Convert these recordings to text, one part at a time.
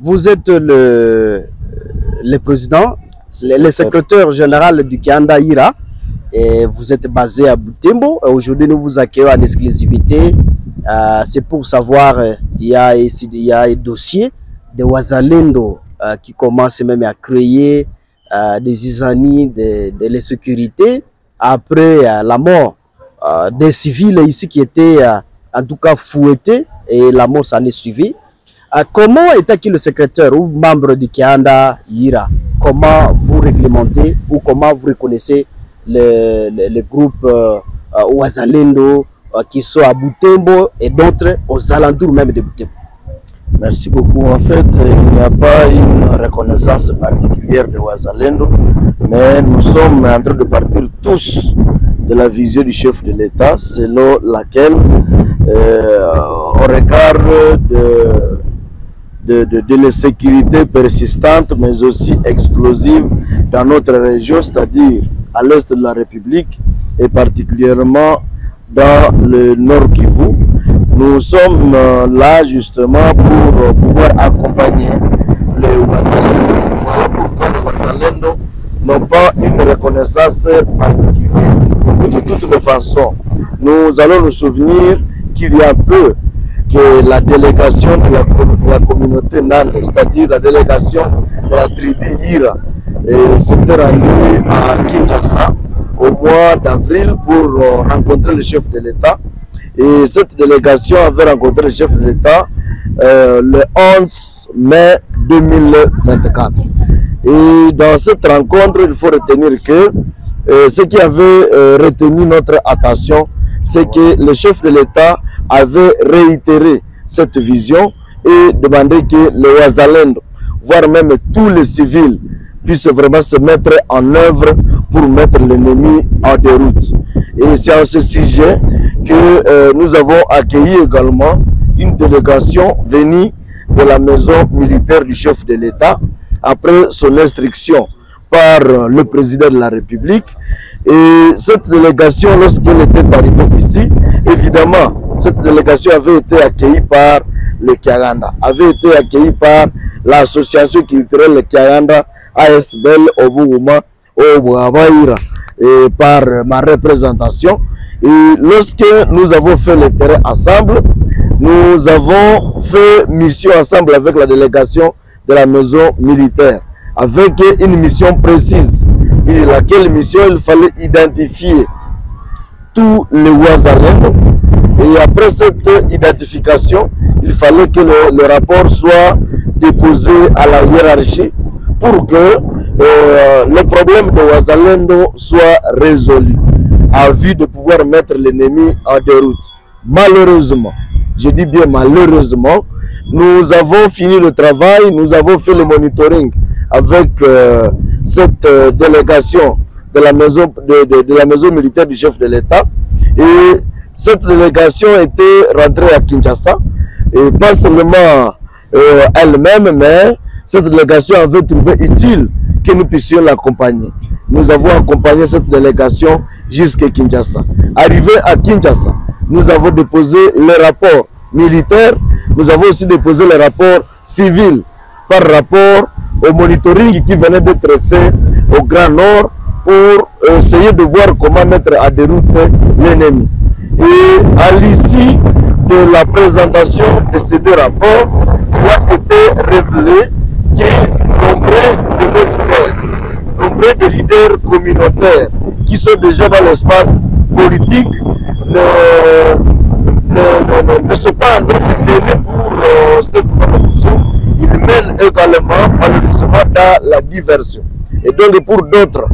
vous êtes le président, le secrétaire général du Kianda Ira, et vous êtes basé à Butembo. Aujourd'hui, nous vous accueillons en exclusivité. C'est pour savoir, il y a un dossier de Wazalendo qui commence même à créer des isanies de la sécurité après la mort des civils ici qui étaient en tout cas fouettés, et la mort s'en est suivie. Comment est-il le secrétaire ou membre du Kianda Ira? Comment vous réglementez ou comment vous reconnaissez les groupes Wazalendo qui sont à Butembo et d'autres aux alentours même de Butembo? Merci beaucoup. En fait, il n'y a pas une reconnaissance particulière de Wazalendo, mais nous sommes en train de partir tous de la vision du chef de l'État, selon laquelle, au regard de l'insécurité persistante, mais aussi explosive dans notre région, c'est-à-dire à l'est de la République et particulièrement dans le Nord Kivu, nous sommes là justement pour pouvoir accompagner les Wazalendo. Voilà pourquoi les Wazalendo n'ont pas une reconnaissance particulière. De toutes les façons, nous allons nous souvenir qu'il y a peu que la délégation de la communauté Nande, c'est-à-dire la délégation de la tribu Ira, s'était rendue à Kinshasa au mois d'avril pour rencontrer le chef de l'État. Et cette délégation avait rencontré le chef de l'État le 11 mai 2024. Et dans cette rencontre, il faut retenir que ce qui avait retenu notre attention, c'est que le chef de l'État avait réitéré cette vision et demandé que les Wazalendo, voire même tous les civils, puissent vraiment se mettre en œuvre pour mettre l'ennemi en déroute. Et c'est à ce sujet que nous avons accueilli également une délégation venue de la maison militaire du chef de l'État après son instruction par le président de la République. Et cette délégation, lorsqu'elle était arrivée ici, évidemment, cette délégation avait été accueillie par le Kiaganda, avait été accueillie par l'association culturelle le Kiaganda, ASBL Obuuma Obuabaïra, et par ma représentation. Et lorsque nous avons fait le terrain ensemble, nous avons fait mission ensemble avec la délégation de la maison militaire, avec une mission précise. Et laquelle mission, il fallait identifier tous les Wazalendo. Et après cette identification, il fallait que le rapport soit déposé à la hiérarchie pour que le problème de Wazalendo soit résolu, à vue de pouvoir mettre l'ennemi en déroute. Malheureusement, je dis bien malheureusement, nous avons fini le travail, nous avons fait le monitoring avec cette délégation de la maison militaire du chef de l'État, et cette délégation était rentrée à Kinshasa, et pas seulement elle-même, mais cette délégation avait trouvé utile que nous puissions l'accompagner. Nous avons accompagné cette délégation jusqu'à Kinshasa. Arrivé à Kinshasa, nous avons déposé le rapport militaire, nous avons aussi déposé le rapport civil par rapport au monitoring qui venait d'être fait au Grand Nord pour essayer de voir comment mettre à déroute l'ennemi. Et à l'issue de la présentation de ces deux rapports, il a été révélé que nombreux de leaders communautaires qui sont déjà dans l'espace politique ne sont pas en train de mener pour cette proposition. Ils mènent également malheureusement dans la diversion. Et donc pour d'autres,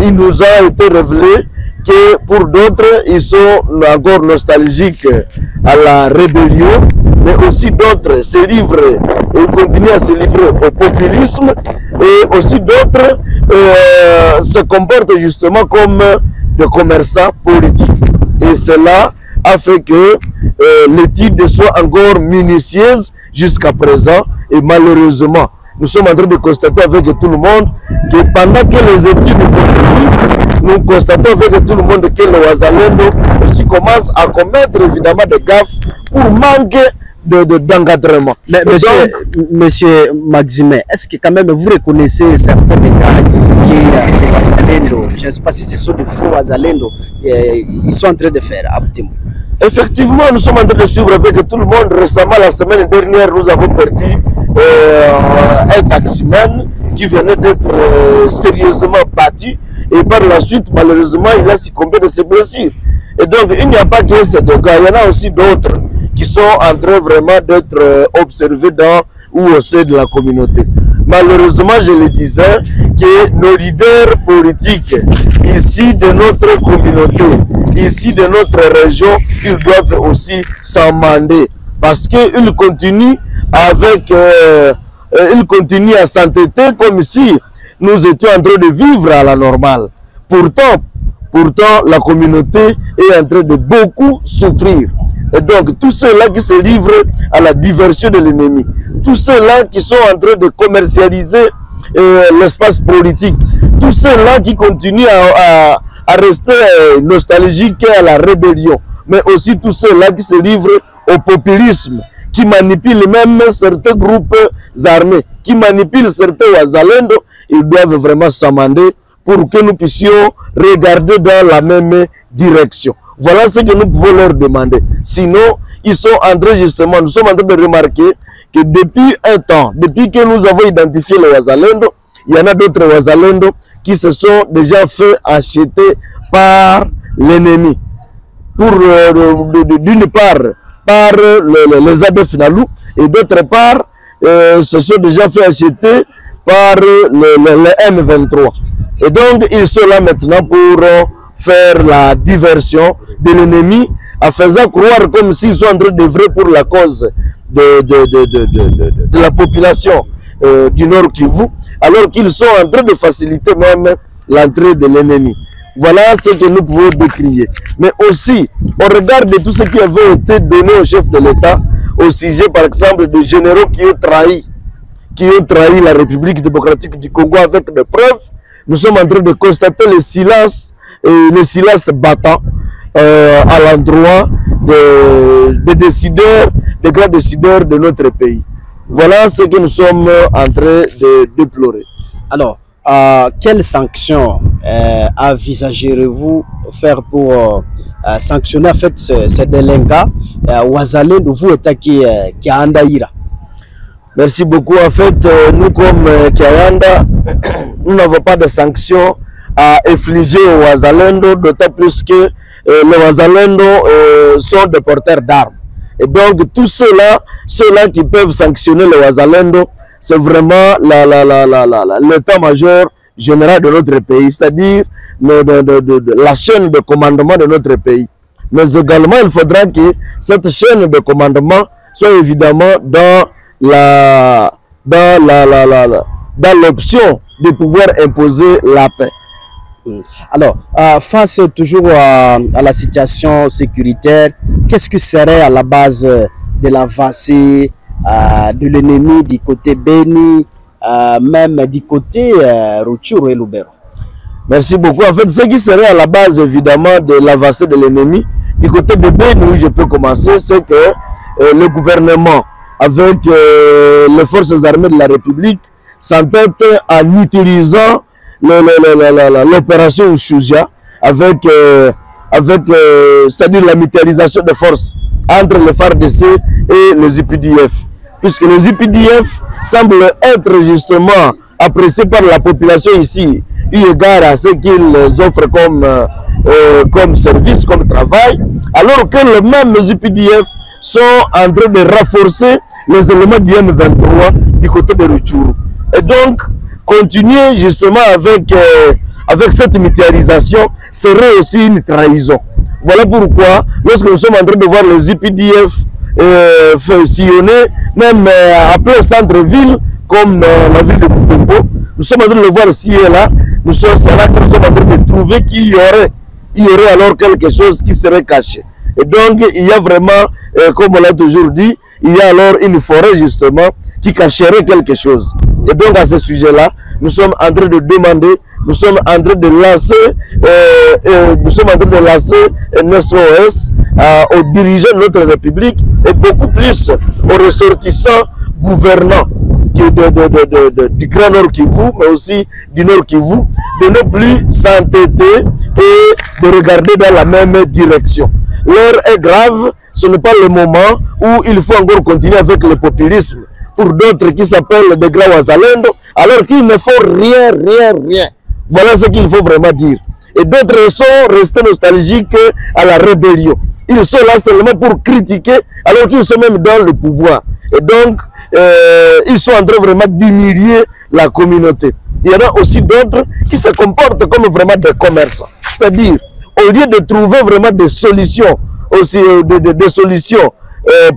il nous a été révélé que pour d'autres, ils sont encore nostalgiques à la rébellion, mais aussi d'autres se livrent et continuent à se livrer au populisme, et aussi d'autres se comportent justement comme des commerçants politiques. Et cela a fait que l'étude soit encore minutieuse jusqu'à présent, et malheureusement, nous sommes en train de constater avec tout le monde que pendant que les études continuent, nous constatons avec tout le monde que le Wazalendo aussi commence à commettre évidemment des gaffes pour manquer d'encadrement. Mais monsieur Maximin, est-ce que quand même vous reconnaissez certains dégâts que ces Wazalendo, je ne sais pas si ce sont de faux Wazalendo, ils sont en train de faire à Butembo? Effectivement, nous sommes en train de suivre avec tout le monde. Récemment, la semaine dernière, nous avons perdu un taximan qui venait d'être sérieusement battu. Et par la suite, malheureusement, il a succombé de ses blessures. Et donc, il n'y a pas que ces dégâts. Il y en a aussi d'autres qui sont en train vraiment d'être observés dans ou au sein de la communauté. Malheureusement, je le disais, que nos leaders politiques ici de notre communauté, ici de notre région, ils doivent aussi s'amender parce qu'ils continuent avec, ils continuent à s'entêter comme si nous étions en train de vivre à la normale. Pourtant, la communauté est en train de beaucoup souffrir. Et donc, tous ceux-là qui se livrent à la diversion de l'ennemi, tous ceux-là qui sont en train de commercialiser l'espace politique, tous ceux-là qui continuent à rester nostalgiques à la rébellion, mais aussi tous ceux-là qui se livrent au populisme, qui manipulent même certains groupes armés, qui manipulent certains Wazalendo, ils doivent vraiment s'amender pour que nous puissions regarder dans la même direction. Voilà ce que nous pouvons leur demander. Sinon, ils sont en train justement, nous sommes en train de remarquer que depuis un temps, depuis que nous avons identifié les Wazalendo, il y en a d'autres Wazalendo qui se sont déjà fait acheter par l'ennemi. Pour d'une part, par les ADF Nalou, et d'autre part, se sont déjà fait acheter par le M23. Et donc, ils sont là maintenant pour faire la diversion de l'ennemi en faisant croire comme s'ils sont en train d'œuvrer pour la cause de la population du Nord Kivu, alors qu'ils sont en train de faciliter même l'entrée de l'ennemi. Voilà ce que nous pouvons décrier. Mais aussi, on regarde tout ce qui avait été donné au chef de l'État au sujet, par exemple, de généraux qui ont trahi la République démocratique du Congo avec des preuves. Nous sommes en train de constater le silence battant à l'endroit des décideurs, des grands décideurs de notre pays. Voilà ce que nous sommes en train de déplorer. Alors, quelles sanctions envisagerez-vous faire pour sanctionner en fait ces délinquants Wazalendo, vous êtes qui Kianda-Ira? Merci beaucoup. En fait, nous comme Kianda, nous n'avons pas de sanctions à infliger aux Wazalendo, d'autant plus que les Wazalendo sont des porteurs d'armes. Et donc, tous ceux-là qui peuvent sanctionner les Wazalendo, c'est vraiment l'état-major général de notre pays, c'est-à-dire la chaîne de commandement de notre pays. Mais également, il faudra que cette chaîne de commandement soit évidemment dans l'option de pouvoir imposer la paix. Alors, face toujours à la situation sécuritaire, qu'est-ce qui serait à la base de l'avancée de l'ennemi du côté Beni, même du côté Rutshuru et Lubero? Merci beaucoup. En fait, ce qui serait à la base évidemment de l'avancée de l'ennemi, du côté de Beni, où je peux commencer, c'est que le gouvernement, avec les forces armées de la République, s'entête en utilisant l'opération Shuja avec c'est-à-dire la mutualisation de forces entre les FARDC et les UPDF, puisque les UPDF semblent être justement appréciés par la population ici, eu égard à ce qu'ils offrent comme service, comme travail, alors que les mêmes UPDF sont en train de renforcer les éléments du M23 du côté de Rutshuru. Et donc, continuer justement avec cette mutualisation serait aussi une trahison. Voilà pourquoi, lorsque nous sommes en train de voir les UPDF sillonner, même à plein centre-ville, comme la ville de Butembo, nous sommes en train de le voir ici et là, nous sommes en train de trouver qu'il y aurait alors quelque chose qui serait caché. Et donc, il y a vraiment, comme on l'a toujours dit, il y a alors une forêt justement qui cacherait quelque chose. Et donc à ce sujet-là, nous sommes en train de demander, nous sommes en train de lancer, un SOS aux dirigeants de notre République et beaucoup plus aux ressortissants gouvernants du Grand Nord Kivu, mais aussi du Nord Kivu, de ne plus s'entêter et de regarder dans la même direction. L'heure est grave, ce n'est pas le moment où il faut encore continuer avec le populisme pour d'autres qui s'appellent des grands Wazalendo, alors qu'il ne faut rien. Voilà ce qu'il faut vraiment dire. Et d'autres sont restés nostalgiques à la rébellion. Ils sont là seulement pour critiquer, alors qu'ils sont même dans le pouvoir. Et donc, ils sont en train vraiment d'humilier la communauté. Il y en a aussi d'autres qui se comportent comme vraiment des commerçants. C'est-à-dire, au lieu de trouver vraiment des solutions, aussi des solutions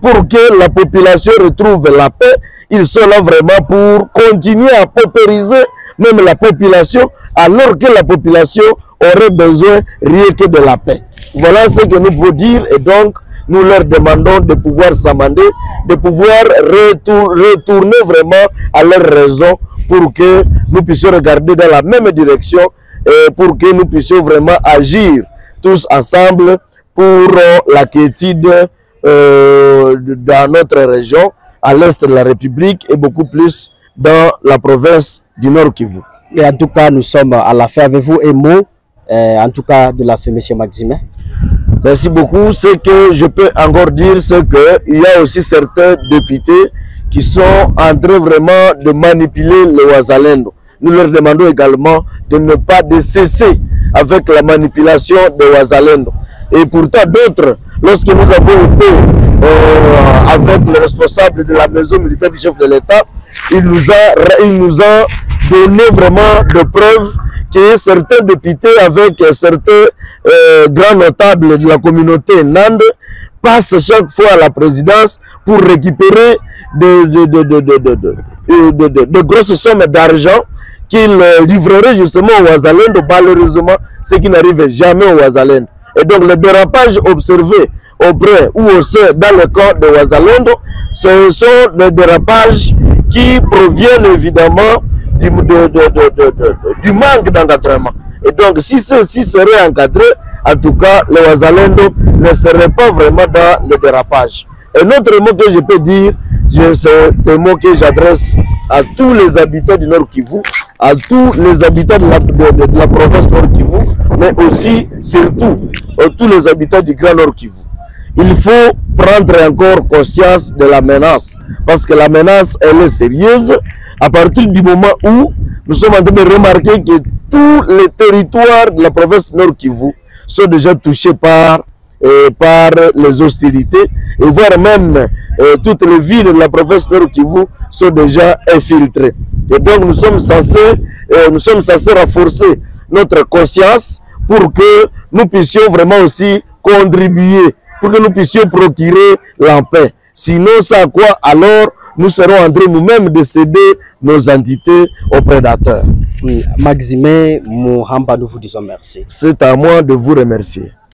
pour que la population retrouve la paix, ils sont là vraiment pour continuer à paupériser même la population, alors que la population aurait besoin rien que de la paix. Voilà ce que nous pouvons dire, et donc nous leur demandons de pouvoir s'amender, de pouvoir retourner vraiment à leur raison pour que nous puissions regarder dans la même direction et pour que nous puissions vraiment agir tous ensemble pour la quiétude dans notre région, à l'est de la République et beaucoup plus dans la province du Nord Kivu. Et en tout cas, nous sommes à la fin. Avez-vous un mot, en tout cas, de la fin, M. Maximin? Merci beaucoup. Ce que je peux encore dire, c'est qu'il y a aussi certains députés qui sont en train vraiment de manipuler les Wazalendo. Nous leur demandons également de ne pas cesser avec la manipulation des Wazalendo. Et pourtant, d'autres, lorsque nous avons été avec le responsable de la maison militaire du chef de l'État, il nous a donné vraiment de preuves que certains députés avec certains grands notables de la communauté Nande passent chaque fois à la présidence pour récupérer de grosses sommes d'argent qu'ils livreraient justement aux Wazalendo, malheureusement, ce qui n'arrive jamais aux Wazalendo. Et donc le dérapage observé auprès ou au sein dans le camp de Wazalendo, ce sont des dérapages qui proviennent évidemment du manque d'encadrement. Et donc si ceux-ci seraient encadrés, en tout cas les Wazalendo ne seraient pas vraiment dans le dérapage. Un autre mot que je peux dire, c'est un mot que j'adresse à tous les habitants du Nord Kivu, à tous les habitants de la province Nord Kivu, mais aussi, surtout, à tous les habitants du Grand Nord Kivu. Il faut prendre encore conscience de la menace, parce que la menace, elle est sérieuse, à partir du moment où nous sommes en train de remarquer que tous les territoires de la province Nord Kivu sont déjà touchés par les hostilités, et voire même toutes les villes de la province Nord Kivu sont déjà infiltrées. Et donc nous sommes censés renforcer notre conscience pour que nous puissions vraiment aussi contribuer, pour que nous puissions procurer la paix. Sinon, ça quoi alors nous serons en train nous-mêmes de céder nos entités aux prédateurs. Maximin Muhamba, nous vous disons merci. C'est à moi de vous remercier.